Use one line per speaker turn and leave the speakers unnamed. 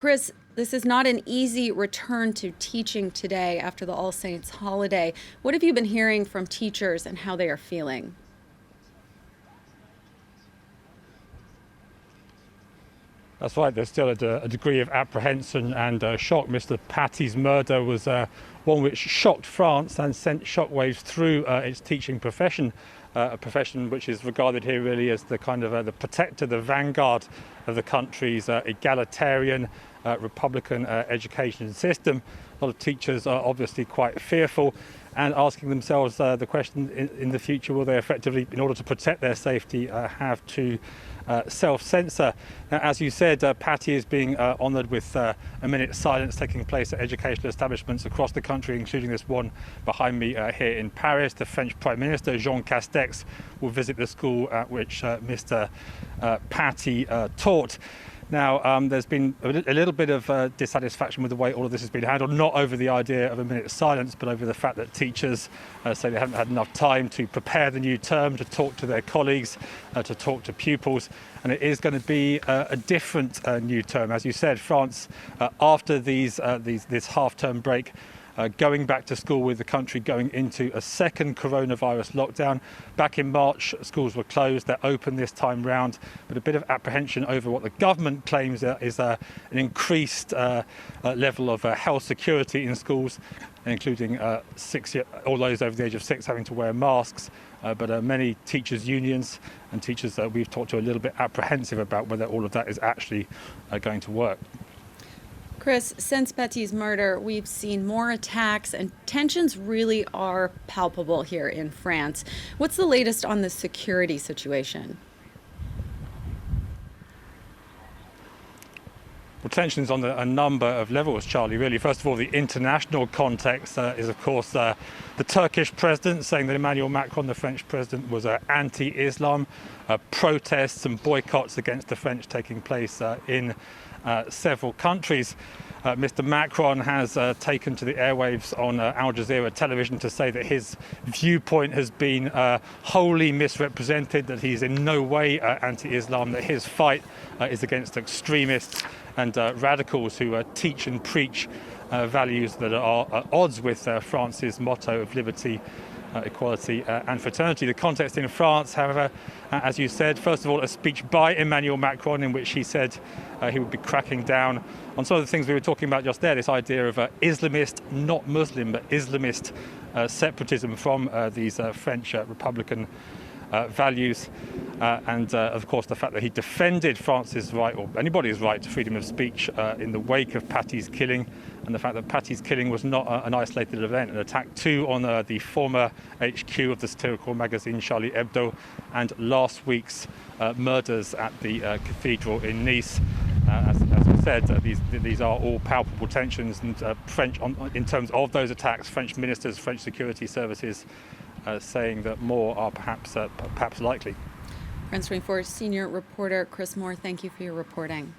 Chris, this is not an easy return to teaching today after the All Saints holiday. What have you been hearing from teachers and how they are feeling?
That's right, there's still a degree of apprehension and shock. Mr. Paty's murder was one which shocked France and sent shockwaves through its teaching profession, a profession which is regarded here really as the kind of the protector, the vanguard of the country's egalitarian Republican education system. A lot of teachers are obviously quite fearful and asking themselves the question in the future, will they effectively, in order to protect their safety, have to self-censor? Now, as you said, Paty is being honoured with a minute's silence taking place at educational establishments across the country, including this one behind me here in Paris. The French Prime Minister, Jean Castex, will visit the school at which Mr. Paty taught. Now, there's been a little bit of dissatisfaction with the way all of this has been handled, not over the idea of a minute's silence, but over the fact that teachers say they haven't had enough time to prepare the new term, to talk to their colleagues, to talk to pupils. And it is going to be a different new term. As you said, France, after this half-term break, going back to school with the country going into a second coronavirus lockdown. Back in March, schools were closed. They're open this time round, but a bit of apprehension over what the government claims is an increased level of health security in schools, including all those over the age of 6 having to wear masks. But many teachers' unions and teachers we've talked to are a little bit apprehensive about whether all of that is actually going to work.
Chris, since Paty's murder, we've seen more attacks and tensions really are palpable here in France. What's the latest on the security situation?
Well, tensions on a number of levels, Charlie, really. First of all, the international context is, of course, the Turkish president saying that Emmanuel Macron, the French president, was anti-Islam. Protests and boycotts against the French taking place in several countries. Mr. Macron has taken to the airwaves on Al Jazeera television to say that his viewpoint has been wholly misrepresented, that he's in no way anti-Islam, that his fight is against extremists and radicals who teach and preach values that are at odds with France's motto of liberty, equality and fraternity. The context in France, however, as you said, first of all, a speech by Emmanuel Macron in which he said he would be cracking down on some of the things we were talking about just there, this idea of Islamist, not Muslim, but Islamist separatism from these French Republican values. And of course the fact that he defended France's right, or anybody's right, to freedom of speech in the wake of Paty's killing, and the fact that Paty's killing was not an isolated event, an attack too on the former HQ of the satirical magazine Charlie Hebdo, and last week's murders at the cathedral in Nice. As I said, these are all palpable tensions, and in terms of those attacks, French ministers, French security services saying that more are perhaps likely.
France 24 senior reporter Chris Moore, thank you for your reporting.